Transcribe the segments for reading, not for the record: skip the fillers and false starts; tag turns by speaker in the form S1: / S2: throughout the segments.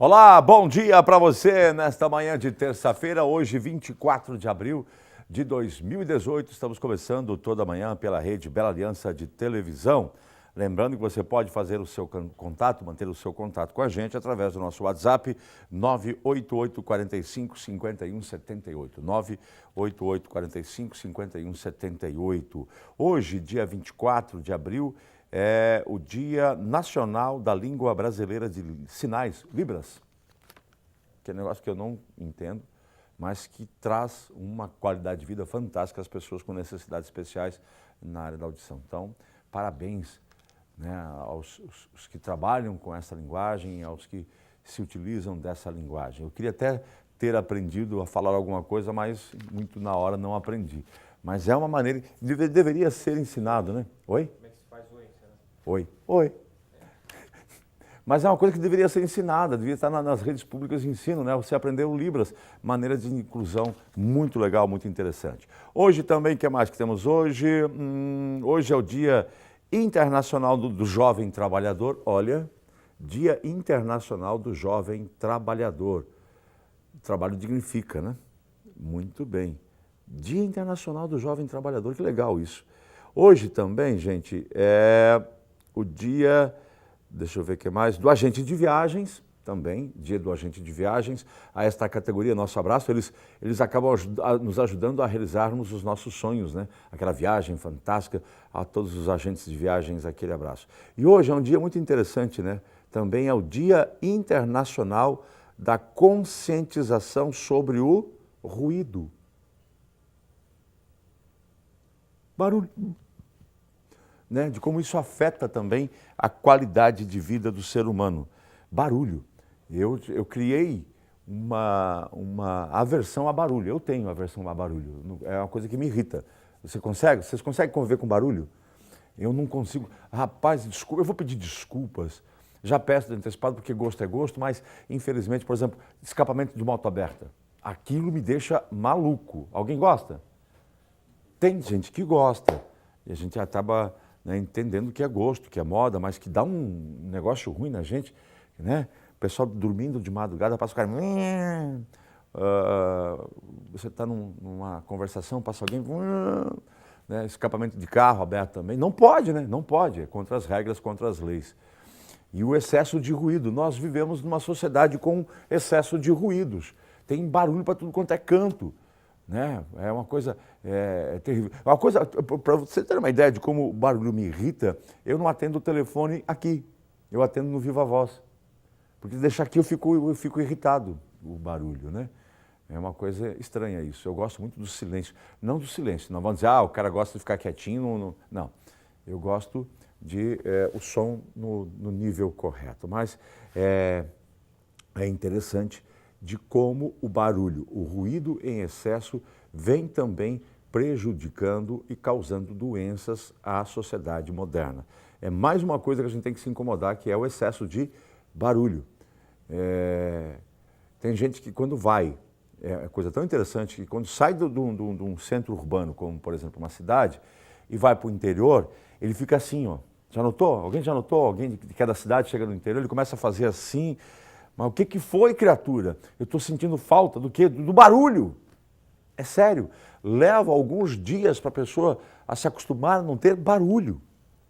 S1: Olá, bom dia para você nesta manhã de terça-feira, hoje 24 de abril de 2018. Estamos começando toda manhã pela rede Bela Aliança de televisão. Lembrando que você pode fazer o seu contato, manter o seu contato com a gente através do nosso WhatsApp 988 45 51 78. 988 45 51 78. Hoje, dia 24 de abril, é o Dia Nacional da Língua Brasileira de Sinais, Libras, que é um negócio que eu não entendo, mas que traz uma qualidade de vida fantástica às pessoas com necessidades especiais na área da audição. Então, parabéns, né, aos que trabalham com essa linguagem, aos que se utilizam dessa linguagem. Eu queria até ter aprendido a falar alguma coisa, mas muito na hora não aprendi. Mas é uma maneira, deveria ser ensinado, né? Oi?
S2: Como é que se faz oi?
S1: Oi. Oi. Mas é uma coisa que deveria ser ensinada, devia estar nas redes públicas de ensino, né? Você aprendeu Libras, maneira de inclusão muito legal, muito interessante. Hoje também, o que mais que temos hoje? Hoje é o Dia Internacional do Jovem Trabalhador. Olha, Dia Internacional do Jovem Trabalhador. O trabalho dignifica, né? Muito bem. Dia Internacional do Jovem Trabalhador, que legal isso. Hoje também, gente, é o dia, deixa eu ver o que mais, do agente de viagens, também, dia do agente de viagens, a esta categoria, nosso abraço, eles acabam nos ajudando a realizarmos os nossos sonhos, né? Aquela viagem fantástica, a todos os agentes de viagens, aquele abraço. E hoje é um dia muito interessante, né? Também é o Dia Internacional da Conscientização sobre o Ruído. Barulho. Né, de como isso afeta também a qualidade de vida do ser humano. Barulho. Eu criei uma aversão a barulho. Eu tenho aversão a barulho. É uma coisa que me irrita. Vocês conseguem conviver com barulho? Eu não consigo. Rapaz, desculpa, eu vou pedir desculpas. Já peço de antecipado porque gosto é gosto, mas infelizmente, por exemplo, escapamento de moto aberta. Aquilo me deixa maluco. Alguém gosta? Tem gente que gosta. E a gente acaba, né, entendendo que é gosto, que é moda, mas que dá um negócio ruim na gente, né? O pessoal dormindo de madrugada, passa o cara... você está numa conversação, passa alguém... né? Escapamento de carro aberto também. Não pode, né? Não pode. É contra as regras, contra as leis. E o excesso de ruído. Nós vivemos numa sociedade com excesso de ruídos. Tem barulho para tudo quanto é canto. Né? É uma coisa terrível. Uma coisa, para você ter uma ideia de como o barulho me irrita, eu não atendo o telefone aqui, eu atendo no Viva Voz. Porque deixar aqui eu fico irritado, o barulho, né? É uma coisa estranha isso. Eu gosto muito do silêncio. Não do silêncio, não vão dizer, o cara gosta de ficar quietinho. Não, eu gosto de o som no nível correto. Mas é interessante de como o barulho, o ruído em excesso, vem também prejudicando e causando doenças à sociedade moderna. É mais uma coisa que a gente tem que se incomodar, que é o excesso de barulho. Tem gente que quando vai, é coisa tão interessante, que quando sai de um centro urbano, como por exemplo uma cidade, e vai para o interior, ele fica assim, ó. Já notou? Alguém já notou? Alguém que é da cidade chega no interior, ele começa a fazer assim. Mas o que foi, criatura? Eu estou sentindo falta do quê? Do barulho. É sério. Leva alguns dias para a pessoa a se acostumar a não ter barulho.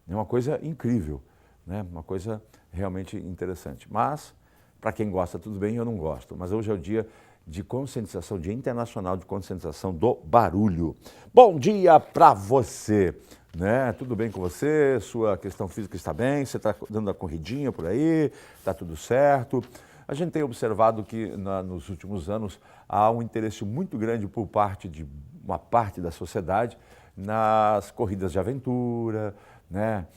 S1: É uma coisa incrível, né? Uma coisa realmente interessante. Mas, para quem gosta, tudo bem, eu não gosto. Mas hoje é o dia de conscientização, Dia Internacional de Conscientização do Barulho. Bom dia para você, né? Tudo bem com você? Sua questão física está bem? Você está dando a corridinha por aí? Está tudo certo? A gente tem observado que nos últimos anos há um interesse muito grande por parte de uma parte da sociedade nas corridas de aventura, né?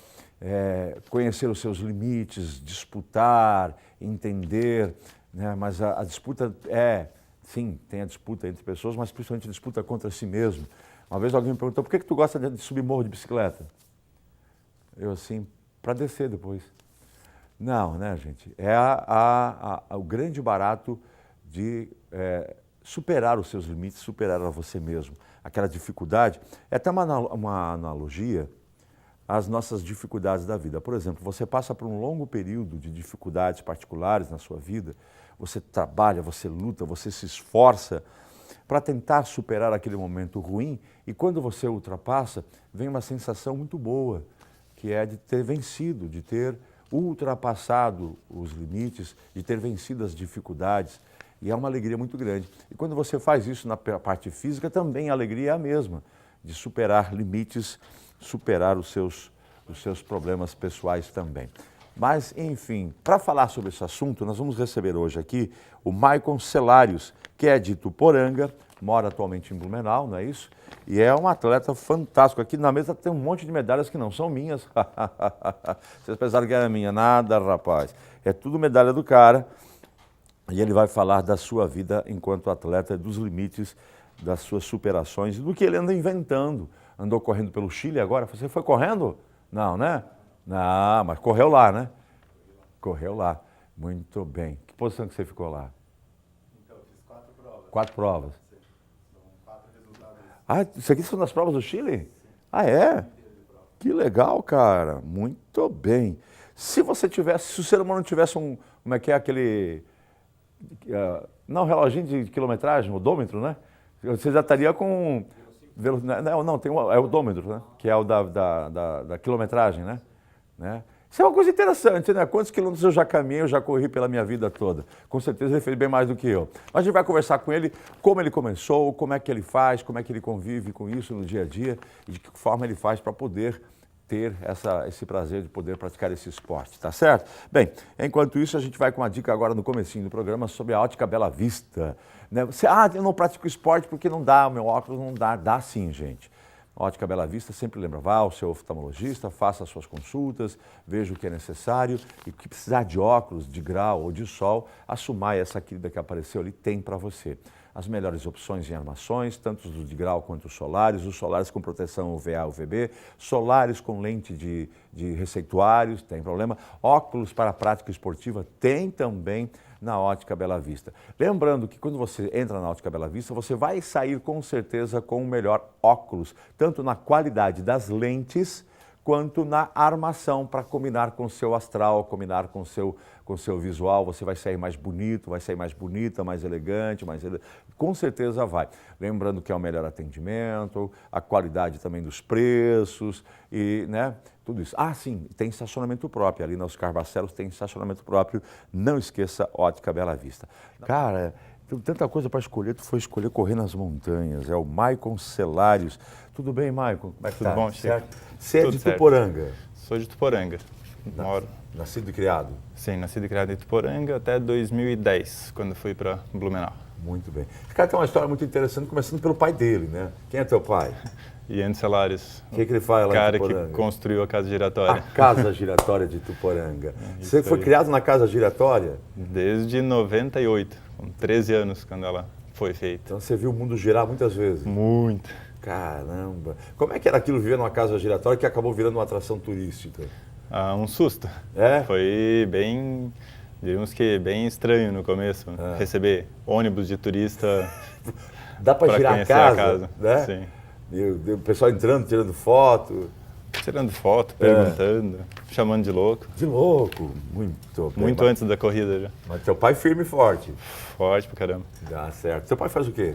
S1: Conhecer os seus limites, disputar, entender, né? Mas a disputa sim, tem a disputa entre pessoas, mas principalmente a disputa contra si mesmo. Uma vez alguém me perguntou, por que tu gosta de subir morro de bicicleta? Eu assim, para descer depois. Não, né, gente? É o grande barato de superar os seus limites, superar a você mesmo. Aquela dificuldade. É até uma analogia as nossas dificuldades da vida. Por exemplo, você passa por um longo período de dificuldades particulares na sua vida, você trabalha, você luta, você se esforça para tentar superar aquele momento ruim e quando você ultrapassa, vem uma sensação muito boa, que é de ter vencido, de ter ultrapassado os limites, de ter vencido as dificuldades. E é uma alegria muito grande. E quando você faz isso na parte física, também a alegria é a mesma, de superar limites, superar os seus problemas pessoais também. Mas, enfim, para falar sobre esse assunto, nós vamos receber hoje aqui o Maicon Celários, que é de Ituporanga, mora atualmente em Blumenau, não é isso? E é um atleta fantástico. Aqui na mesa tem um monte de medalhas que não são minhas. Vocês pensaram que era minha? Nada, rapaz. É tudo medalha do cara. E ele vai falar da sua vida enquanto atleta, dos limites, das suas superações, do que ele anda inventando. Andou correndo pelo Chile agora. Você foi correndo? Não, né? Não, mas correu lá, né? Correu lá. Muito bem. Que posição que você ficou lá?
S2: Então, eu fiz 4 provas.
S1: 4 provas?
S2: São 4 resultados.
S1: Ah, isso aqui são das provas do Chile?
S2: Sim.
S1: Ah, é? Que legal, cara. Muito bem. Se você tivesse, se o ser humano tivesse como é que é aquele... não, reloginho de quilometragem, odômetro, né? Você já estaria com... Não, tem é o odômetro, né? Que é o da quilometragem, né? Isso é uma coisa interessante, né? Quantos quilômetros eu já caminhei, eu já corri pela minha vida toda. Com certeza ele fez bem mais do que eu. Mas a gente vai conversar com ele, como ele começou, como é que ele faz, como é que ele convive com isso no dia a dia e de que forma ele faz para poder ter esse prazer de poder praticar esse esporte, tá certo? Bem, enquanto isso a gente vai com uma dica agora no comecinho do programa sobre a ótica Bela Vista. Né? Eu não pratico esporte porque não dá, o meu óculos não dá. Dá sim, gente. Ótica Bela Vista, sempre lembra, vá ao seu oftalmologista, faça as suas consultas, veja o que é necessário e o que precisar de óculos, de grau ou de sol, a Sumai, essa querida que apareceu ali, tem para você. As melhores opções em armações, tanto os de grau quanto os solares com proteção UVA, UVB, solares com lente de receituários, tem problema, óculos para a prática esportiva, tem também na Ótica Bela Vista. Lembrando que quando você entra na Ótica Bela Vista, você vai sair com certeza com o melhor óculos, tanto na qualidade das lentes, quanto na armação para combinar com o seu astral, combinar com o seu visual, você vai sair mais bonito, vai sair mais bonita, mais elegante, com certeza vai. Lembrando que é o melhor atendimento, a qualidade também dos preços e, né, tudo isso. Ah, sim, tem estacionamento próprio, ali na Oscar Barcelos tem estacionamento próprio, não esqueça Ótica Bela Vista. Cara, tem tanta coisa para escolher, tu foi escolher correr nas montanhas, é o Maicon Celários. Tudo bem, Maicon? Como é que
S3: Tudo
S1: tá?
S3: bom, Chico?
S1: Você é de Ituporanga?
S3: Sou de Ituporanga. Moro.
S1: Nascido e criado?
S3: Sim, nascido e criado em Ituporanga até 2010, quando fui para Blumenau.
S1: Muito bem. Esse cara tem uma história muito interessante, começando pelo pai dele, né? Quem é teu pai?
S3: Ian Celários.
S1: O que ele faz lá
S3: cara
S1: em Ituporanga?
S3: Que construiu a casa giratória.
S1: A casa giratória de Ituporanga. Você
S3: Isso
S1: foi
S3: aí.
S1: criado na casa giratória?
S3: Desde 98, com 13 anos, quando ela foi feita.
S1: Então você viu o mundo girar muitas vezes?
S3: Muito.
S1: Caramba! Como é que era aquilo viver numa casa giratória que acabou virando uma atração turística?
S3: Ah, um susto.
S1: É?
S3: Foi bem, diríamos que bem estranho no começo, receber ônibus de turista
S1: Dá para girar a
S3: conhecer
S1: casa, né?
S3: Sim.
S1: E o pessoal entrando, tirando foto.
S3: Tirando foto, perguntando, chamando de louco.
S1: De louco, muito bem.
S3: Muito antes da corrida já.
S1: Mas teu pai firme e forte.
S3: Forte pra caramba.
S1: Dá certo. Seu pai faz o quê?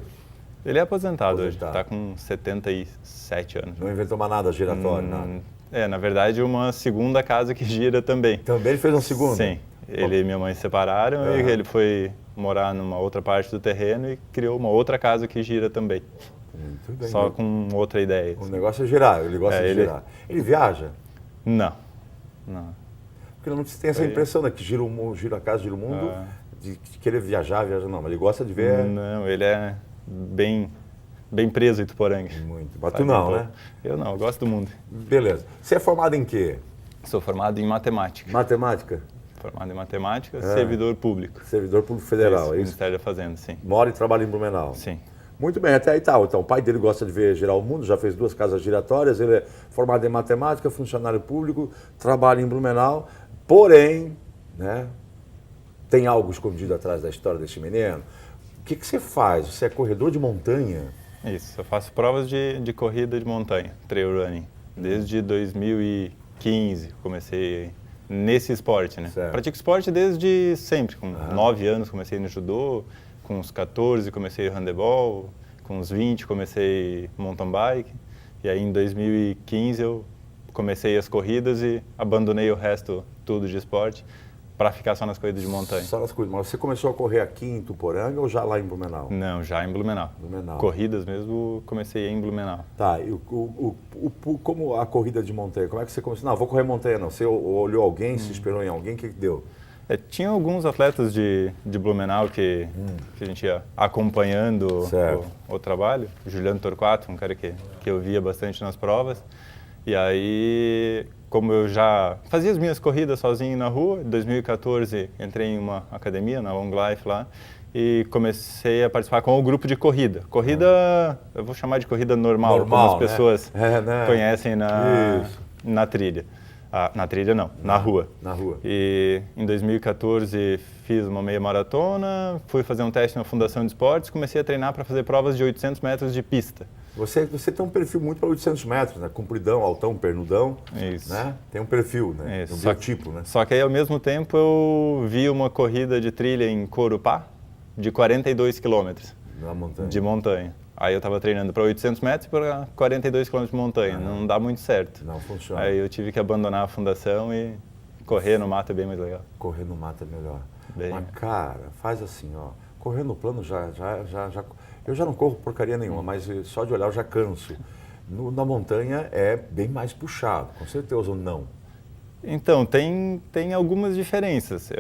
S3: Ele é aposentado hoje,
S1: Aposentado.
S3: tá com 77 anos.
S1: Não inventou mais nada giratório, nada.
S3: Na verdade, uma segunda casa que gira também.
S1: Também ele fez um segundo?
S3: Sim. Ele e minha mãe se separaram e ele foi morar numa outra parte do terreno e criou uma outra casa que gira também.
S1: Muito bem.
S3: Só com outra ideia.
S1: O negócio é girar, ele gosta de girar. Ele viaja?
S3: Não.
S1: Porque não tem essa impressão, né? Que gira o mundo, gira a casa, gira o mundo, de querer viajar, não. Mas ele gosta de ver...
S3: Não, ele é bem preso em Ituporanga.
S1: Muito. Mas tu não, né?
S3: Eu não, eu gosto do mundo.
S1: Beleza. Você é formado em quê?
S3: Sou formado em matemática.
S1: Matemática?
S3: Formado em matemática, servidor público.
S1: Servidor Público Federal,
S3: Isso,
S1: é isso?
S3: Ministério da Fazenda, sim.
S1: Mora e trabalha em Blumenau?
S3: Sim.
S1: Muito bem, até aí tá. Então, o pai dele gosta de ver girar o mundo, já fez 2 casas giratórias, ele é formado em matemática, funcionário público, trabalha em Blumenau, porém, né, tem algo escondido atrás da história desse menino. O que você faz? Você é corredor de montanha?
S3: Isso, eu faço provas de corrida de montanha, trail running. Desde 2015 comecei nesse esporte, né?
S1: Certo.
S3: Pratico esporte desde sempre. Com 9 anos comecei no judô, com uns 14 comecei handebol, com uns 20 comecei mountain bike. E aí em 2015 eu comecei as corridas e abandonei o resto tudo de esporte para ficar só nas corridas de montanha.
S1: Só nas coisas. Mas você começou a correr aqui em Tuporanga ou já lá em Blumenau?
S3: Não, já em Blumenau.
S1: Blumenau.
S3: Corridas mesmo comecei em Blumenau.
S1: Tá, e como a corrida de montanha? Como é que você começou? Não, vou correr montanha não. Você olhou alguém, se inspirou em alguém, o que deu?
S3: Tinha alguns atletas de Blumenau que a gente ia acompanhando o trabalho. Juliano Torquato, um cara que eu via bastante nas provas. E aí, como eu já fazia as minhas corridas sozinho na rua, em 2014 entrei em uma academia, na Long Life lá, e comecei a participar com o grupo de corrida. Corrida, eu vou chamar de corrida normal como as pessoas conhecem na trilha. Na trilha não, na rua.
S1: Na rua.
S3: E em 2014 fiz uma meia maratona, fui fazer um teste na Fundação de Esportes, comecei a treinar para fazer provas de 800 metros de pista.
S1: Você tem um perfil muito para 800 metros, né? Compridão, altão, pernudão.
S3: Isso.
S1: Né? Tem um perfil, né?
S3: Isso.
S1: Um biotipo, né?
S3: Só que aí, ao mesmo tempo, eu vi uma corrida de trilha em Corupá, de 42 quilômetros
S1: Na montanha.
S3: de montanha. Aí eu estava treinando para 800 metros e para 42 quilômetros de montanha. Não dá muito certo.
S1: Não funciona.
S3: Aí eu tive que abandonar a fundação e correr no mato é bem mais legal.
S1: Correr no mato é melhor.
S3: Bem.
S1: Mas, cara, faz assim, ó. Correr no plano eu já não corro porcaria nenhuma, mas só de olhar eu já canso. Na montanha é bem mais puxado, com certeza ou não?
S3: Então, tem algumas diferenças.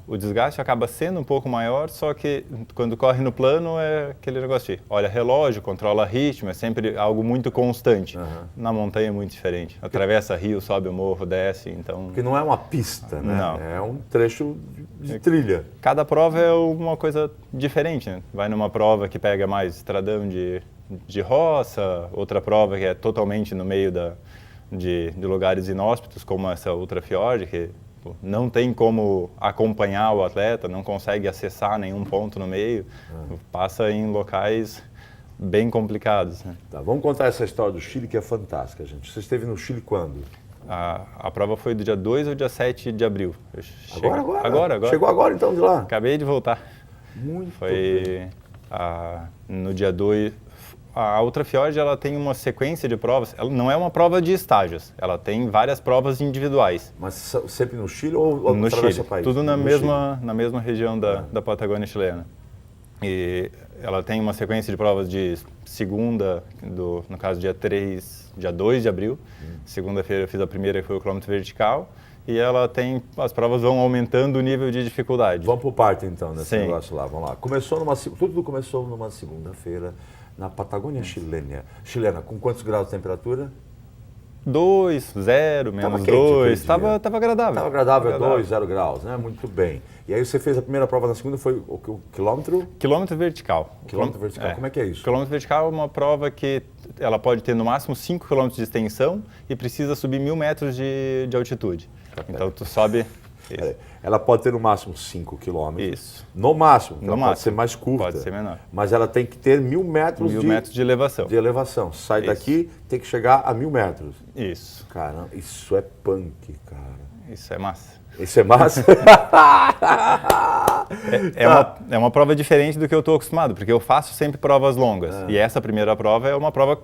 S3: O desgaste acaba sendo um pouco maior, só que quando corre no plano é aquele negócio de olha relógio, controla ritmo, é sempre algo muito constante. Na montanha é muito diferente. Atravessa rio, sobe o morro, desce, então...
S1: Porque não é uma pista, né?
S3: Não.
S1: É um trecho de trilha.
S3: Cada prova é uma coisa diferente, né? Vai numa prova que pega mais estradão de roça, outra prova que é totalmente no meio de lugares inóspitos, como essa Ultra Fjord, que não tem como acompanhar o atleta, não consegue acessar nenhum ponto no meio, passa em locais bem complicados. Né?
S1: Tá, vamos contar essa história do Chile, que é fantástica, gente. Você esteve no Chile quando?
S3: A prova foi do dia 2 ao dia 7 de abril.
S1: Agora? Chegou agora, então, de lá?
S3: Acabei de voltar.
S1: Muito
S3: bem. No dia 2... A Ultra Fjord, ela tem uma sequência de provas, ela não é uma prova de estágios, ela tem várias provas individuais.
S1: Mas sempre no Chile ou
S3: no
S1: atravessa
S3: Chile,
S1: o país?
S3: tudo na mesma região da Patagônia chilena. E ela tem uma sequência de provas de segunda, no caso dia 2 de abril, segunda-feira eu fiz a primeira que foi o quilômetro vertical, e ela tem, as provas vão aumentando o nível de dificuldade.
S1: Vamos por parte então, nesse
S3: Sim.
S1: negócio lá, vamos lá. Tudo começou numa segunda-feira, na Patagônia chilena, com quantos graus de temperatura?
S3: 2, 0, menos
S1: quente
S3: 2,
S1: aquele dia.
S3: estava agradável.
S1: Estava agradável, 2, 0 graus, né? Muito bem. E aí você fez a primeira prova na segunda, foi o quilômetro?
S3: Quilômetro vertical.
S1: Quilômetro vertical, como é que é isso?
S3: Quilômetro vertical é uma prova que ela pode ter no máximo 5 km de extensão e precisa subir 1.000 metros de altitude. Então tu sobe...
S1: Ela pode ter no máximo 5 quilômetros.
S3: Isso.
S1: No máximo,
S3: No
S1: ela
S3: máximo.
S1: pode ser mais curta.
S3: Pode ser menor.
S1: Mas ela tem que ter 1.000 metros,
S3: 1.000 metros de elevação.
S1: de elevação. Sai
S3: Isso.
S1: daqui, tem que chegar a 1.000 metros.
S3: Isso.
S1: Caramba, isso é punk, cara.
S3: Isso é massa.
S1: Isso é massa?
S3: É uma prova diferente do que eu estou acostumado, porque eu faço sempre provas longas. E essa primeira prova é uma prova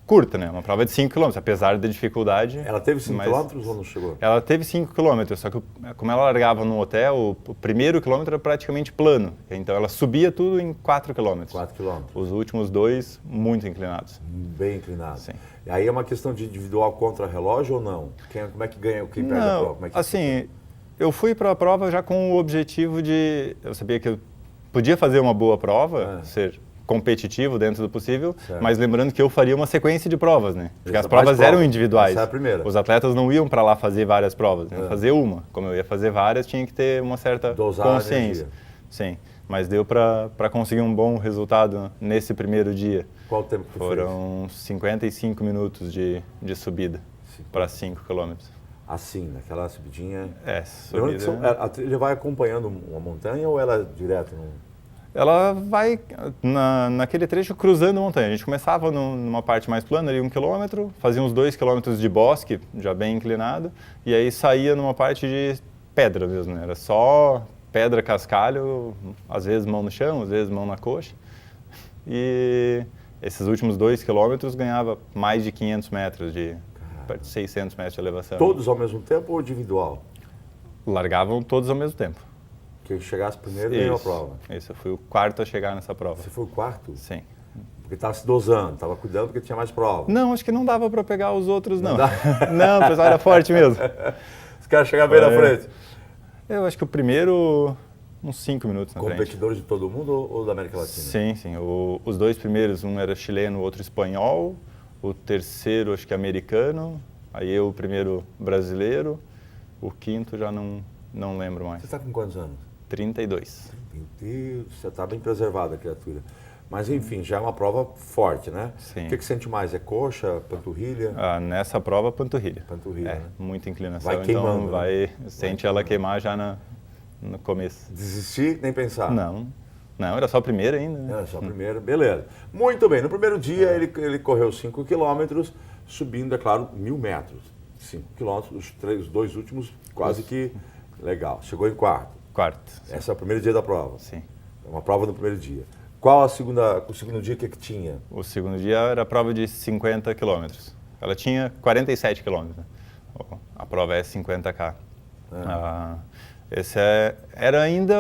S3: curta, né? Uma prova de 5 km, apesar da dificuldade.
S1: Ela teve 5
S3: mas
S1: quilômetros ou não chegou?
S3: Ela teve 5 km, só que como ela largava no hotel, o primeiro quilômetro era praticamente plano. Então ela subia tudo em 4 km.
S1: 4 quilômetros.
S3: Os últimos 2, muito inclinados.
S1: Bem inclinado.
S3: Sim.
S1: E aí é uma questão de individual contra relógio ou não? Como é que ganha, quem perde a prova? Como é que
S3: assim, eu fui para a prova já com o objetivo de... Eu sabia que eu podia fazer uma boa prova, ser competitivo dentro do possível, mas lembrando que eu faria uma sequência de provas, né? Porque as provas eram individuais.
S1: Essa é a primeira.
S3: Os atletas não iam para lá fazer várias provas, iam fazer uma. Como eu ia fazer várias, tinha que ter uma certa
S1: dosar
S3: consciência. Sim, mas deu para conseguir um bom resultado nesse primeiro dia.
S1: Qual o tempo que
S3: Foram 55 minutos de subida para 5 quilômetros.
S1: Assim, naquela subidinha.
S3: Subida.
S1: A trilha vai acompanhando uma montanha ou ela é direto?
S3: Ela vai naquele trecho cruzando a montanha. A gente começava numa parte mais plana, ali 1 quilômetro, fazia uns 2 quilômetros de bosque, já bem inclinado, e aí saía numa parte de pedra mesmo, né? Era só pedra, cascalho, às vezes mão no chão, às vezes mão na coxa. E esses últimos 2 quilômetros ganhava mais de 500 metros, de 600 metros de elevação.
S1: Todos ao mesmo tempo ou individual?
S3: Largavam todos ao mesmo tempo.
S1: Que chegasse primeiro ganhou a prova.
S3: Isso, eu fui o quarto a chegar nessa prova.
S1: Você foi o quarto?
S3: Sim.
S1: Porque estava se dosando, estava cuidando porque tinha mais prova.
S3: Não, acho que não dava para pegar os outros, não. Não, o pessoal era forte mesmo.
S1: Os caras chegavam bem na frente.
S3: Eu acho que o primeiro, uns 5 minutos na frente.
S1: Competidores de todo mundo ou da América Latina?
S3: Sim, sim. Os 2 primeiros, um era chileno, o outro espanhol. O terceiro, acho que americano. Aí eu, o primeiro brasileiro. O quinto, já não lembro mais.
S1: Você está com quantos anos?
S3: 32.
S1: Meu Deus, você está bem preservada, criatura. Mas enfim, já é uma prova forte, né?
S3: Sim.
S1: O que sente mais? É coxa, panturrilha?
S3: Nessa prova, panturrilha.
S1: Panturrilha, né?
S3: Muita inclinação,
S1: Vai queimando,
S3: então sente ela queimar já no começo.
S1: Desistir, nem pensar?
S3: Não, era só a primeira ainda. Né?
S1: Era só a primeira, beleza. Muito bem, no primeiro dia ele correu 5 quilômetros, subindo, é claro, 1.000 metros. 5 quilômetros, os 2 últimos quase que legal. Chegou em quarto.
S3: Quarto.
S1: Esse é o primeiro dia da prova?
S3: Sim.
S1: É uma prova no primeiro dia. Qual o segundo dia que tinha?
S3: O segundo dia era a prova de 50 quilômetros. Ela tinha 47 quilômetros. Né? A prova é 50K. Esse era ainda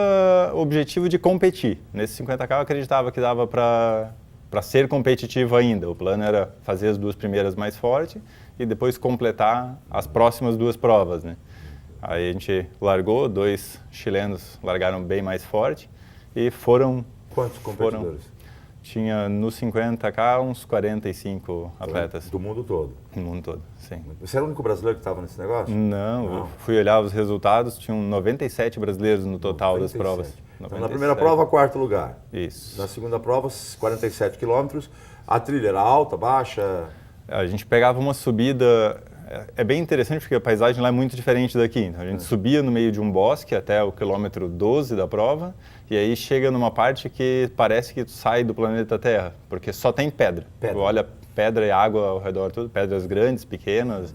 S3: o objetivo de competir. Nesse 50K eu acreditava que dava para ser competitivo ainda. O plano era fazer as 2 primeiras mais fortes e depois completar as próximas 2 provas. Né? Aí a gente largou, 2 chilenos largaram bem mais forte e foram...
S1: Quantos competidores?
S3: Tinha no 50K uns 45 atletas.
S1: Do mundo todo?
S3: Do mundo todo, sim.
S1: Você era o único brasileiro que estava nesse negócio?
S3: Não, eu fui olhar os resultados, tinham 97 brasileiros no total 97. Das provas.
S1: Então, na primeira prova, 4º lugar.
S3: Isso.
S1: Na segunda prova, 47 quilômetros. A trilha era alta, baixa?
S3: A gente pegava uma subida... É bem interessante porque a paisagem lá é muito diferente daqui. Então, a gente subia no meio de um bosque até o quilômetro 12 da prova e aí chega numa parte que parece que sai do planeta Terra, porque só tem pedra. Olha, pedra e água ao redor, tudo, pedras grandes, pequenas,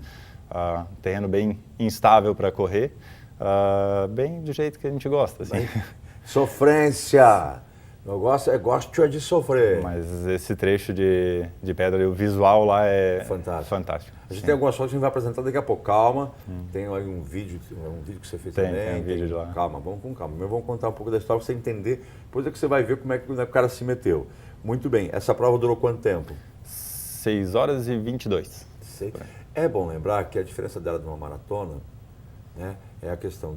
S3: terreno bem instável para correr, bem do jeito que a gente gosta. Assim.
S1: Sofrência! Eu gosto de sofrer.
S3: Mas esse trecho de pedra, o visual lá é fantástico.
S1: A gente tem algumas fotos que a gente vai apresentar daqui a pouco. Calma, tem aí um vídeo que você fez também.
S3: Tem um vídeo de lá.
S1: Calma, vamos com calma. Vamos contar um pouco da história para você entender. Depois é que você vai ver como é que o cara se meteu. Muito bem, essa prova durou quanto tempo?
S3: 6 horas e 22.
S1: É bom lembrar que a diferença dela de uma maratona, né, é a questão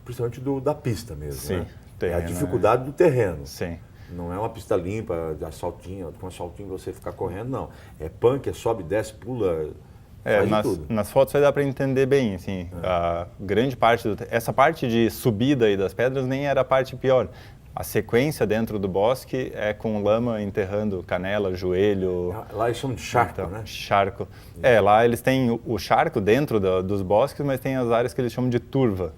S1: principalmente da pista mesmo.
S3: Sim,
S1: né?
S3: terreno,
S1: é a dificuldade do terreno.
S3: Sim.
S1: Não é uma pista limpa, de asfaltinho, com asfaltinho você ficar correndo, não. É punk, sobe, desce, pula, faz de tudo.
S3: Nas fotos vai dar para entender bem, assim, a grande parte, essa parte de subida aí das pedras nem era a parte pior. A sequência dentro do bosque é com lama enterrando canela, joelho...
S1: Lá eles chamam de charco,
S3: então,
S1: né?
S3: Charco. Lá eles têm o charco dentro dos bosques, mas tem as áreas que eles chamam de turva.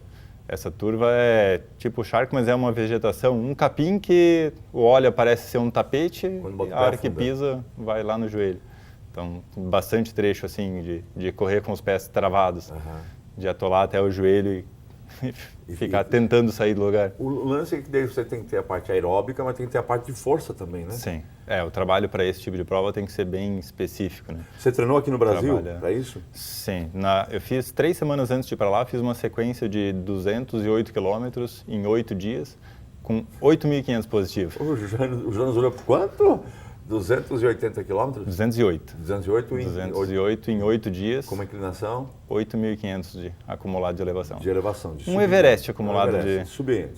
S3: Essa turva é tipo charco, mas é uma vegetação, um capim que o óleo parece ser um tapete e a hora que pisa vai lá no joelho. Então, bastante trecho assim de correr com os pés travados, de atolar até o joelho e ficar tentando sair do lugar.
S1: O lance é que daí você tem que ter a parte aeróbica, mas tem que ter a parte de força também, né?
S3: Sim. O trabalho para esse tipo de prova tem que ser bem específico, né?
S1: Você treinou aqui no Brasil para isso?
S3: Sim. Eu fiz 3 semanas antes de ir para lá, fiz uma sequência de 208 quilômetros em 8 dias, com 8.500 positivos.
S1: O Jonas olhou quanto? 280 quilômetros?
S3: 208.
S1: 208
S3: em 8 dias.
S1: Com uma inclinação?
S3: 8.500 de acumulado de elevação.
S1: De elevação.
S3: Um Everest acumulado de...
S1: Subindo.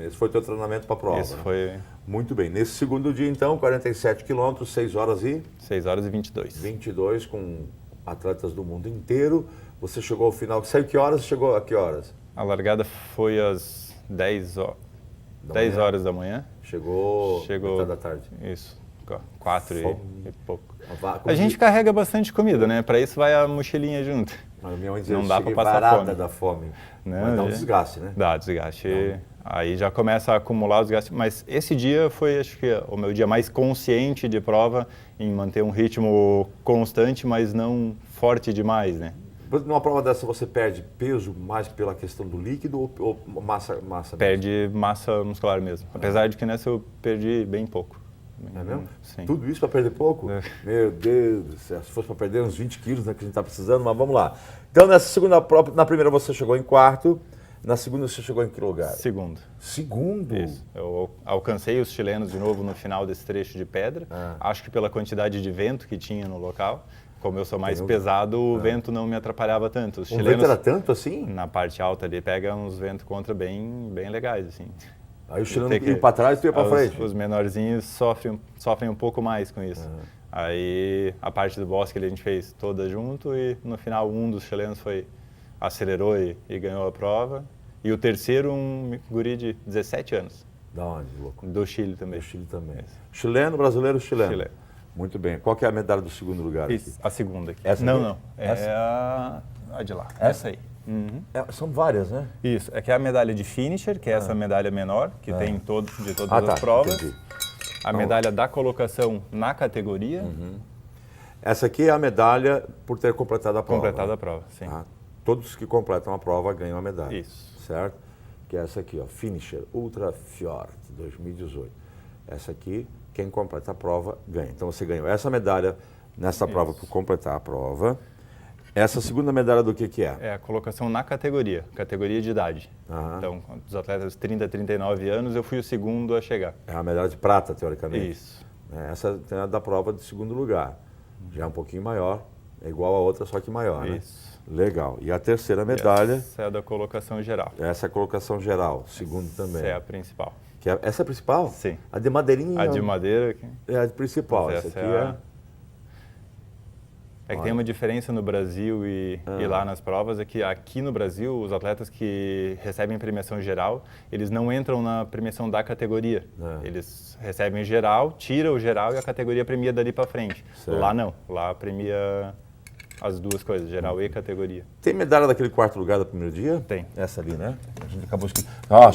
S1: Esse foi o teu treinamento para a prova,
S3: Esse foi...
S1: Muito bem. Nesse segundo dia, então, 47 quilômetros, 6 horas e...
S3: 6 horas e 22.
S1: 22, com atletas do mundo inteiro. Você chegou ao final... Saiu que horas? Chegou a que horas?
S3: A largada foi às 10 horas da manhã.
S1: Chegou metade da tarde.
S3: Isso. 4 e pouco.
S1: A
S3: gente carrega bastante comida, né? Para isso vai a mochilinha junto.
S1: Mas minha mãe dizia,
S3: não dá para passar fome.
S1: Da fome.
S3: Não,
S1: mas dá um desgaste, né?
S3: Dá desgaste. Aí já começa a acumular os gastos. Mas esse dia foi, acho que, o meu dia mais consciente de prova, em manter um ritmo constante, mas não forte demais, né?
S1: Numa prova dessa você perde peso mais pela questão do líquido ou massa mesmo?
S3: Perde massa muscular mesmo. Apesar de que nessa eu perdi bem pouco.
S1: É mesmo?
S3: Sim.
S1: Tudo isso para perder pouco?
S3: É.
S1: Meu Deus do céu, se fosse para perder uns 20 quilos, né, que a gente está precisando, mas vamos lá. Então, nessa segunda prova, na primeira você chegou em quarto, na segunda você chegou em que lugar?
S3: Segundo.
S1: Segundo?
S3: Isso. Eu alcancei os chilenos de novo no final desse trecho de pedra. Acho que pela quantidade de vento que tinha no local. Como eu sou mais pesado, o vento não me atrapalhava tanto. Os chilenos,
S1: vento era tanto assim?
S3: Na parte alta ali, pega uns ventos contra bem legais, assim.
S1: Aí o chileno ia para trás e tu ia para frente?
S3: Os menorzinhos sofrem um pouco mais com isso. Aí a parte do bosque a gente fez toda junto e no final um dos chilenos acelerou e ganhou a prova. E o terceiro, um guri de 17 anos.
S1: Da onde, louco?
S3: Do Chile também.
S1: Do Chile também.
S3: Isso.
S1: Chileno, brasileiro, chileno.
S3: Chileno.
S1: Muito bem. Qual que é a medalha do segundo lugar aqui?
S3: Isso, a segunda aqui.
S1: Essa
S3: não,
S1: aqui?
S3: não.
S1: Essa?
S3: É a de lá. Essa aí. Uhum.
S1: São várias, né?
S3: Isso. Aqui é a medalha de finisher, que é essa medalha menor, que tem de todas as provas.
S1: Entendi.
S3: A medalha da colocação na categoria.
S1: Essa aqui é a medalha por ter completado a prova.
S3: Completada a prova, sim.
S1: Tá? Todos que completam a prova ganham a medalha.
S3: Isso.
S1: Certo? Que é essa aqui, ó, Finisher Ultra Fjord 2018. Essa aqui, quem completa a prova ganha. Então você ganhou essa medalha nessa prova por completar a prova. Essa segunda medalha do que é?
S3: É a colocação na categoria de idade. Então, dos atletas 30 a 39 anos, eu fui o segundo a chegar.
S1: É a medalha de prata, teoricamente.
S3: Isso.
S1: Essa é a da prova de segundo lugar. Já é um pouquinho maior, é igual a outra, só que maior, né?
S3: Isso.
S1: Legal. E a terceira medalha?
S3: Essa é a da colocação geral.
S1: Essa é a colocação geral, segundo também.
S3: Essa é a principal.
S1: Essa é a principal?
S3: Sim.
S1: A de madeirinha?
S3: A de madeira.
S1: É a principal.
S3: Mas
S1: essa aqui é...
S3: É que tem uma diferença no Brasil e lá nas provas, é que aqui no Brasil, os atletas que recebem premiação geral, eles não entram na premiação da categoria. Eles recebem geral, tira o geral e a categoria premia dali para frente.
S1: Certo.
S3: Lá não, lá premia as duas coisas, geral e categoria.
S1: Tem medalha daquele quarto lugar do primeiro dia?
S3: Tem.
S1: Essa ali, né? A gente acabou de...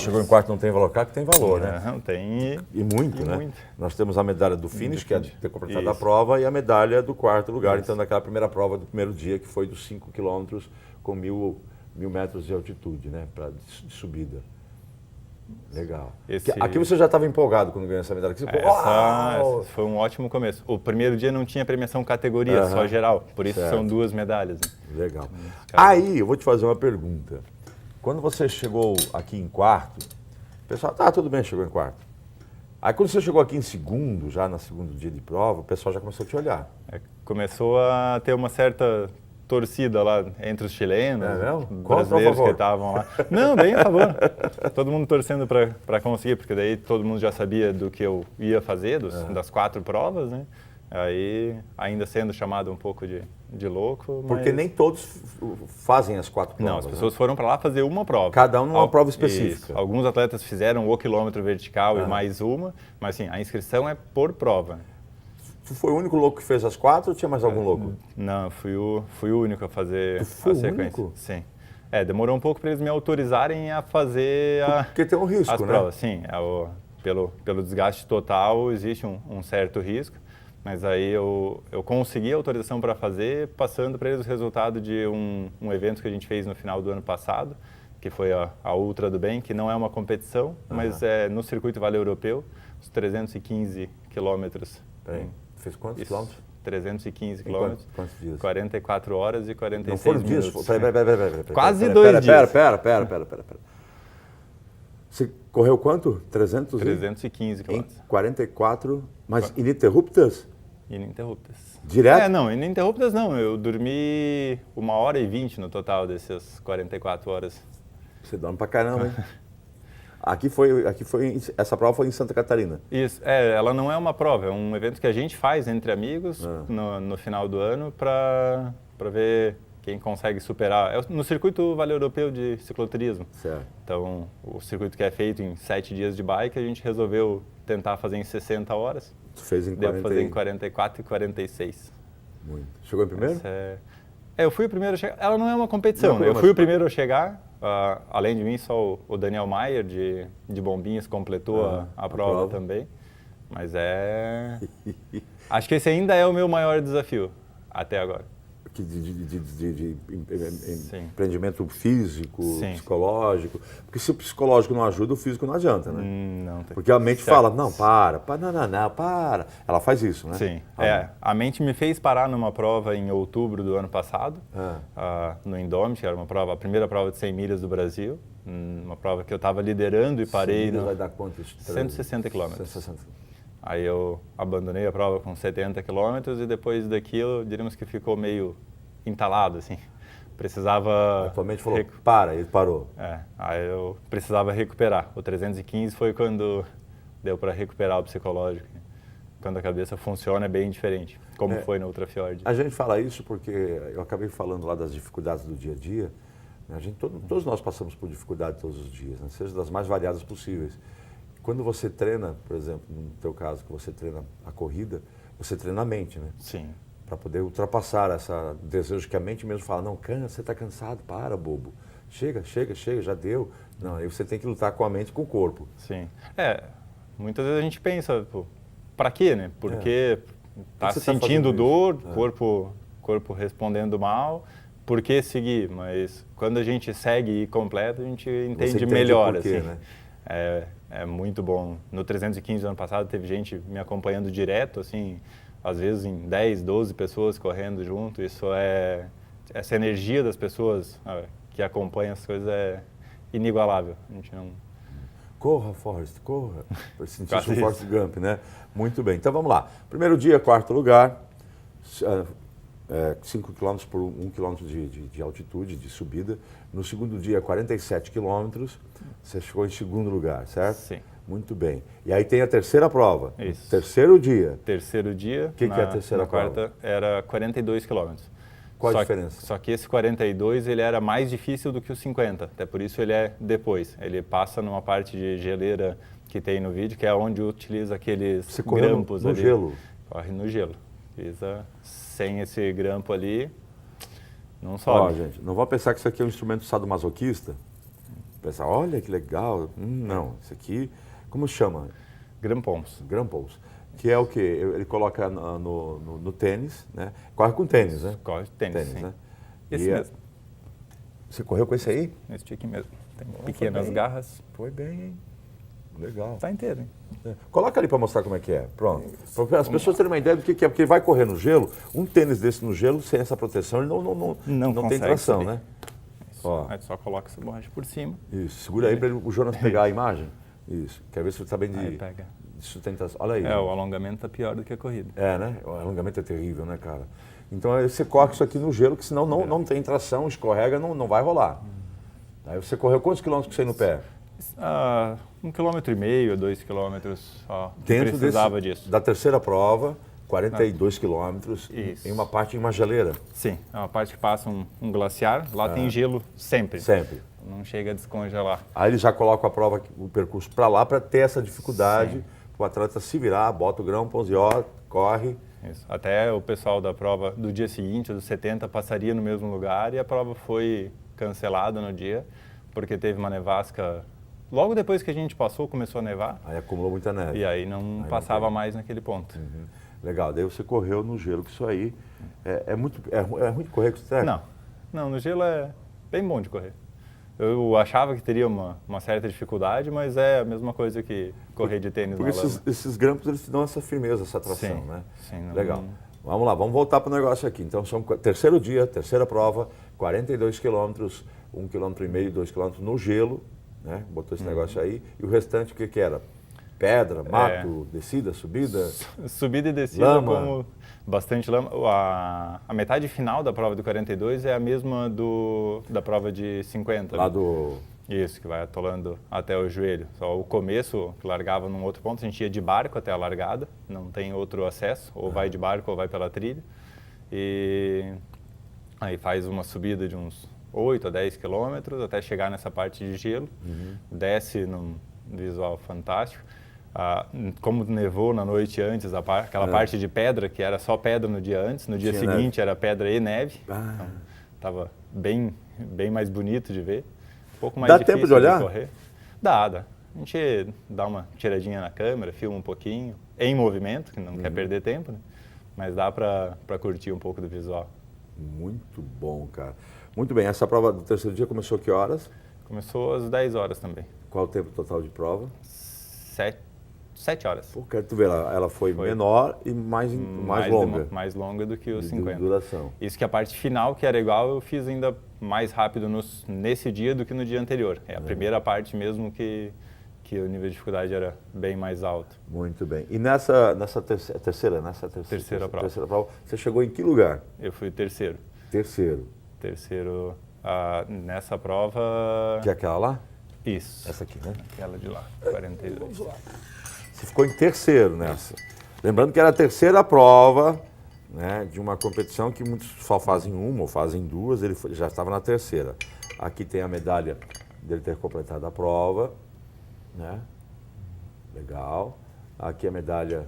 S1: chegou em quarto, não tem valor, claro que tem valor, né?
S3: Não, tem.
S1: E muito, né?
S3: Muito.
S1: Nós temos a medalha do finish, que é de ter completado a prova, e a medalha do quarto lugar, então daquela primeira prova do primeiro dia, que foi dos 5 quilômetros com 1.000 metros de altitude, né? De subida. Legal. Aqui você já estava empolgado quando ganhou essa medalha.
S3: Essa foi um ótimo começo. O primeiro dia não tinha premiação categoria, só geral. Por isso são 2 medalhas. Né?
S1: Legal. Aí, eu vou te fazer uma pergunta. Quando você chegou aqui em quarto, o pessoal, tudo bem, chegou em quarto. Aí quando você chegou aqui em segundo, já no segundo dia de prova, o pessoal já começou a te olhar.
S3: Começou a ter uma certa torcida lá entre os chilenos,
S1: brasileiros
S3: que estavam lá. Não, bem a favor. Todo mundo torcendo para conseguir, porque daí todo mundo já sabia do que eu ia fazer, das 4 provas, né? Aí, ainda sendo chamado um pouco de louco.
S1: Porque nem todos fazem as 4 provas.
S3: Não, as pessoas foram para lá fazer uma prova.
S1: Cada um numa prova específica.
S3: Isso. Alguns atletas fizeram o quilômetro vertical e mais uma, mas sim, a inscrição é por prova.
S1: Tu foi o único louco que fez as 4 ou tinha mais algum louco?
S3: Não, fui o único a fazer
S1: a sequência.
S3: Único? Sim. Demorou um pouco para eles me autorizarem a fazer
S1: porque tem um risco,
S3: as
S1: né?
S3: provas. Sim, pelo desgaste total existe um certo risco, mas aí eu consegui a autorização para fazer, passando para eles o resultado de um evento que a gente fez no final do ano passado, que foi a Ultra do Bem, que não é uma competição, mas é no circuito Vale Europeu, os 315 quilômetros.
S1: Fez quantos quilômetros?
S3: 315 quilômetros.
S1: Quantos dias?
S3: 44 horas e 46
S1: não foram
S3: minutos.
S1: Dias? Pera.
S3: Quase 2 dias.
S1: Pera. Você correu quanto?
S3: 315 quilômetros.
S1: Em 44, mas ininterruptas?
S3: Ininterruptas.
S1: Direto?
S3: Não, ininterruptas não. Eu dormi 1h20 no total dessas 44 horas.
S1: Você dorme pra caramba, hein? Essa prova foi em Santa Catarina.
S3: Isso, ela não é uma prova, é um evento que a gente faz entre amigos no final do ano para ver quem consegue superar. É no circuito Vale Europeu de cicloturismo.
S1: Certo.
S3: Então, o circuito que é feito em 7 dias de bike, a gente resolveu tentar fazer em 60 horas.
S1: Tu fez em
S3: 40... Deu para fazer em 44 e 46.
S1: Muito. Chegou em primeiro?
S3: Eu fui o primeiro a chegar. Ela não é uma competição, eu fui o primeiro a chegar. além de mim, só o Daniel Maier, de Bombinhas, completou a prova também. Mas acho que esse ainda é o meu maior desafio até agora.
S1: De empreendimento físico, psicológico. Porque se o psicológico não ajuda, o físico não adianta, né?
S3: Não tem.
S1: Porque a mente fala, não, para. Ela faz isso, né?
S3: Sim. A mente me fez parar numa prova em outubro do ano passado, no Indomit, que era a primeira prova de 100 milhas do Brasil. Uma prova que eu estava liderando e parei no...
S1: Vai dar quantos?
S3: 160 quilômetros.
S1: 160.
S3: Aí eu abandonei a prova com 70 quilômetros e depois daquilo, diríamos que ficou meio entalado, assim. Precisava...
S1: A tua mente falou, para, ele parou.
S3: Aí eu precisava recuperar. O 315 foi quando deu para recuperar o psicológico. Quando a cabeça funciona é bem diferente, como foi na Ultrafjord.
S1: A gente fala isso porque eu acabei falando lá das dificuldades do dia a dia. Né? Todos nós passamos por dificuldades todos os dias, né? Seja das mais variadas possíveis. Quando você treina, por exemplo, no teu caso, que você treina a corrida, você treina a mente, né?
S3: Sim.
S1: Para poder ultrapassar esse desejo que a mente mesmo fala, não, cansa, você está cansado, para, bobo. Chega, já deu. Não, aí você tem que lutar com a mente e com o corpo.
S3: Sim. Muitas vezes a gente pensa, para quê, né? Porque está sentindo dor, corpo respondendo mal, por que seguir? Mas quando a gente segue e completa, a gente entende melhor,
S1: porquê,
S3: assim.
S1: Né?
S3: É muito bom. No 315 do ano passado teve gente me acompanhando direto, assim, às vezes em 10, 12 pessoas correndo junto. Isso essa energia das pessoas que acompanham as coisas é inigualável. A gente não...
S1: Corra, Forrest, corra. Sentir o Forrest Gump, né? Muito bem. Então vamos lá. Primeiro dia, 4º lugar, 5 km por 1 km de altitude, de subida. No segundo dia, 47 km, você chegou em segundo lugar, certo?
S3: Sim.
S1: Muito bem. E aí tem a terceira prova.
S3: Isso.
S1: Terceiro dia.
S3: Terceiro dia.
S1: O que é a terceira prova?
S3: Quarta era 42 km.
S1: Qual a diferença?
S3: Só que esse 42 ele era mais difícil do que o 50, até por isso ele é depois. Ele passa numa parte de geleira que tem no vídeo, que é onde utiliza aqueles grampos
S1: no
S3: ali.
S1: Gelo?
S3: Corre no gelo. Sem esse grampo ali, não sobe.
S1: Gente, não vão pensar que isso aqui é um instrumento sadomasoquista. Pensar, olha que legal. Não, isso aqui, como chama?
S3: Grampons.
S1: Grampons. Que é o quê? Ele coloca no tênis, né? Corre com tênis, né?
S3: Corre com tênis, sim.
S1: Né?
S3: Esse mesmo.
S1: Você correu com esse aí?
S3: Esse aqui mesmo. Tem pequenas garras.
S1: Foi bem, hein? Legal.
S3: Tá inteiro, hein?
S1: Coloca ali para mostrar como é que é. Pronto. Para as pessoas terem uma ideia do que é. Porque vai correr no gelo, um tênis desse no gelo, sem essa proteção, ele não tem tração,
S3: subir.
S1: Né?
S3: Ó. Aí só coloca essa borracha por cima.
S1: Isso. Segura aí para o Jonas pegar a imagem. Isso. Quer ver se você está bem de sustentação. Olha aí.
S3: O alongamento está pior do que a corrida.
S1: Né? O alongamento é terrível, né, cara? Então aí você corre isso aqui no gelo, que senão não tem tração, escorrega, não vai rolar. Aí você correu quantos quilômetros com você no pé?
S3: 1,5 km, 2 km, só.
S1: Dentro
S3: precisava disso.
S1: Da terceira prova, 42 quilômetros, em uma parte em uma geleira.
S3: Sim, é uma parte que passa um glaciar, lá tem gelo sempre.
S1: Sempre.
S3: Não chega a descongelar.
S1: Aí eles já colocam o percurso para lá para ter essa dificuldade, para o atleta se virar, bota o grão, ponzió, corre.
S3: Isso. Até o pessoal da prova do dia seguinte, dos 70, passaria no mesmo lugar e a prova foi cancelada no dia, porque teve uma nevasca. Logo depois que a gente passou, começou a nevar.
S1: Aí acumulou muita neve.
S3: E aí não passava mais naquele ponto.
S1: Uhum. Legal, daí você correu no gelo, que isso aí é ruim de correr com esse treco?
S3: Não, no gelo é bem bom de correr. Eu achava que teria uma certa dificuldade, mas é a mesma coisa que correr de tênis na lama.
S1: Esses grampos, eeles te dão essa firmeza, essa tração, né?
S3: Sim.
S1: Legal. Vamos lá, vamos voltar para o negócio aqui. Então, terceiro dia, terceira prova, 42 quilômetros, 1,5 km, 2 km no gelo, né? Botou esse negócio aí. E o restante, o que era? Pedra, mato, descida, subida?
S3: Subida e descida,
S1: lama.
S3: como bastante lama. A metade final da prova do 42 é a mesma da prova de 50.
S1: Lá
S3: né?
S1: do...
S3: Isso, que vai atolando até o joelho. Só o começo, que largava num outro ponto, a gente ia de barco até a largada, não tem outro acesso, ou vai de barco ou vai pela trilha. E aí faz uma subida de uns 8 a 10 quilômetros até chegar nessa parte de gelo, desce num visual fantástico. Como nevou na noite antes, aquela parte de pedra, que era só pedra no dia antes, no dia seguinte era pedra e neve, então estava bem mais bonito de ver. pouco mais
S1: Dá
S3: difícil
S1: tempo de olhar?
S3: correr. Dá. A gente dá uma tiradinha na câmera, filma um pouquinho, em movimento, que não quer perder tempo, né? Mas dá para curtir um pouco do visual.
S1: Muito bom, cara. Muito bem, essa prova do terceiro dia começou que horas?
S3: Começou às 10 horas também.
S1: Qual o tempo total de prova?
S3: 7 horas.
S1: Pô, quero tu ver, ela foi menor e mais longa.
S3: Mais longa do que os
S1: de
S3: 50.
S1: duração.
S3: Isso que a parte final, que era igual, eu fiz ainda mais rápido nesse dia do que no dia anterior. É a primeira parte mesmo que o nível de dificuldade era bem mais alto.
S1: Muito bem. E nessa terceira prova, você chegou em que lugar?
S3: Eu fui terceiro.
S1: Terceiro.
S3: Terceiro nessa prova...
S1: Que é aquela lá?
S3: Isso.
S1: Essa aqui, né?
S3: Aquela de lá, 42.
S1: Vamos lá. Você ficou em terceiro nessa. Lembrando que era a terceira prova, né, de uma competição que muitos só fazem uma ou fazem duas, ele já estava na terceira. Aqui tem a medalha dele ter completado a prova, né? Legal. Aqui a medalha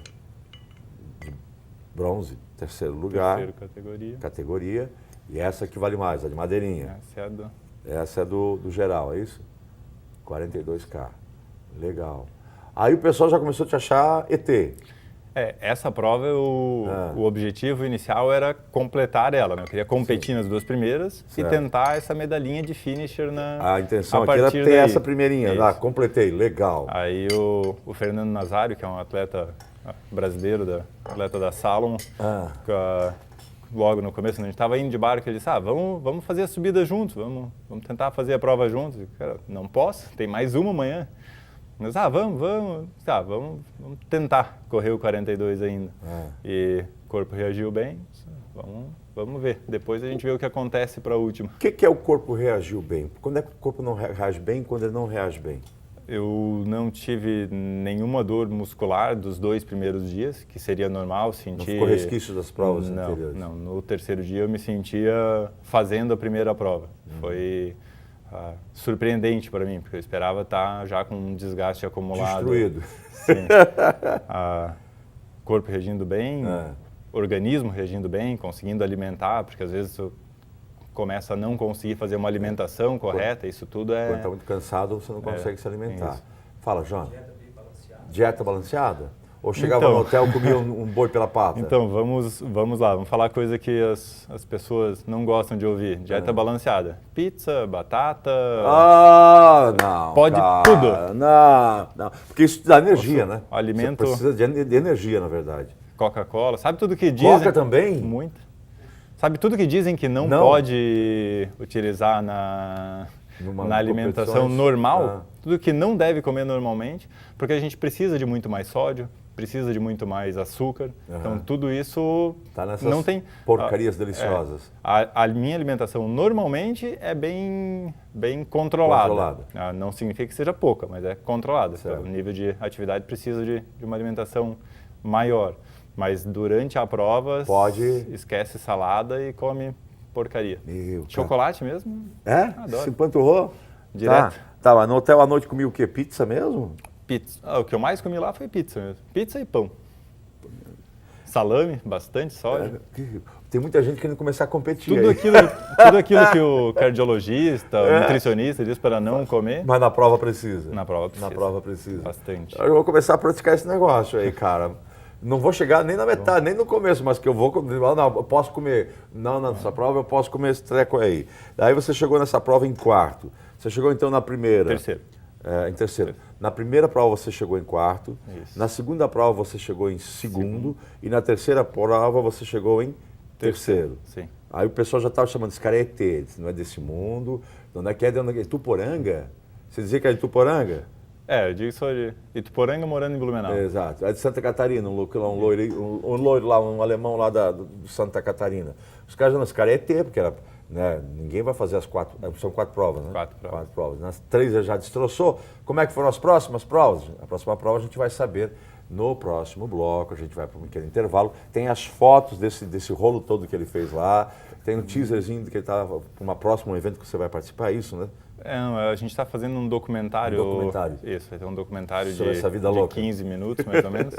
S1: de bronze, terceiro lugar.
S3: Terceiro
S1: Categoria. E essa que vale mais, a de madeirinha.
S3: Essa é
S1: do geral, é isso? 42K. Legal. Aí o pessoal já começou a te achar ET.
S3: Essa prova, o objetivo inicial era completar ela, né? Eu queria competir nas duas primeiras e tentar essa medalhinha de finisher
S1: A intenção aqui era ter essa primeirinha. Completei, legal.
S3: Aí o Fernando Nazário, que é um atleta brasileiro, atleta da Salomon, logo no começo, a gente estava indo de barco, ele disse, vamos fazer a subida juntos, vamos tentar fazer a prova juntos. Cara, não posso, tem mais uma amanhã. Mas, vamos tentar correr o 42 ainda. E o corpo reagiu bem, vamos ver. Depois a gente vê o que acontece para a última.
S1: O que é o corpo reagiu bem? Quando é que o corpo não reage bem e quando ele não reage bem?
S3: Eu não tive nenhuma dor muscular dos 2 primeiros dias, que seria normal sentir...
S1: Não ficou resquício das provas anteriores?
S3: Não, no terceiro dia eu me sentia fazendo a primeira prova. Foi surpreendente para mim, porque eu esperava estar já com um desgaste acumulado.
S1: Destruído.
S3: Sim. Corpo reagindo bem, organismo reagindo bem, conseguindo alimentar, porque às vezes eu começo a não conseguir fazer uma alimentação correta, isso tudo é...
S1: Quando está muito cansado, você não consegue se alimentar.
S3: Isso.
S1: Fala, João. Dieta balanceada? Ou chegava no hotel e comia um boi pela pata?
S3: Então, vamos lá. Vamos falar coisa que as pessoas não gostam de ouvir. Dieta balanceada. Pizza, batata...
S1: Não,
S3: pode
S1: cara,
S3: tudo.
S1: Não. Porque isso dá energia, né?
S3: Alimento...
S1: Você precisa de energia, na verdade.
S3: Coca-Cola. Sabe tudo que dizem...
S1: Coca também?
S3: Muito. Sabe tudo que dizem que não pode utilizar na alimentação normal? Tudo que não deve comer normalmente, porque a gente precisa de muito mais sódio, precisa de muito mais açúcar. Então, tudo isso
S1: tá nessas
S3: não tem...
S1: porcarias deliciosas.
S3: A minha alimentação normalmente é bem controlada. Não significa que seja pouca, mas é controlada. Então, o nível de atividade precisa de uma alimentação maior. Mas durante a prova, esquece salada e come porcaria. Chocolate mesmo?
S1: Adoro. Se empanturrou?
S3: Direto.
S1: Tá, mas no hotel à noite comia o quê? Pizza mesmo?
S3: Pizza. O que eu mais comi lá foi pizza mesmo. Pizza e pão. Salame, bastante soja.
S1: Tem muita gente querendo começar a competir.
S3: Tudo aquilo que o cardiologista, o nutricionista diz para não comer.
S1: Mas na prova precisa.
S3: Na prova precisa.
S1: Bastante. Eu vou começar a praticar esse negócio aí, cara. Não vou chegar nem na metade, nem no começo, mas que eu vou... Não, eu posso comer... Não, nessa prova eu posso comer esse treco aí. Daí você chegou nessa prova em quarto. Você chegou então na primeira...
S3: Terceiro.
S1: Em terceiro. Na primeira prova você chegou em quarto.
S3: Isso.
S1: Na segunda prova você chegou em segundo. E na terceira prova você chegou em terceiro.
S3: Sim.
S1: Aí o pessoal já estava chamando, esse cara é ET, não é desse mundo. Onde é que é? De Ituporanga? Você dizia que é de Ituporanga?
S3: Eu digo que sou de Ituporanga, morando em Blumenau.
S1: Exato. É de Santa Catarina, um loiro lá, um alemão lá de Santa Catarina. Os caras não, esse cara é ET, porque era, né, ninguém vai fazer as 4, são 4 provas, né?
S3: 4 provas.
S1: 4 provas. Nas 3 já destroçou. Como é que foram as próximas provas? A próxima prova a gente vai saber no próximo bloco, a gente vai para um pequeno intervalo. Tem as fotos desse rolo todo que ele fez lá, tem um teaserzinho de que ele estava para um próximo evento que você vai participar, é isso, né?
S3: A gente está fazendo um documentário. Isso, vai ter um documentário
S1: sobre essa vida louca.
S3: 15 minutos, mais ou menos.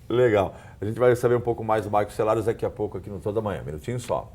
S1: Legal. A gente vai saber um pouco mais do Marcos Celares daqui a pouco aqui no Toda Manhã. Minutinho só.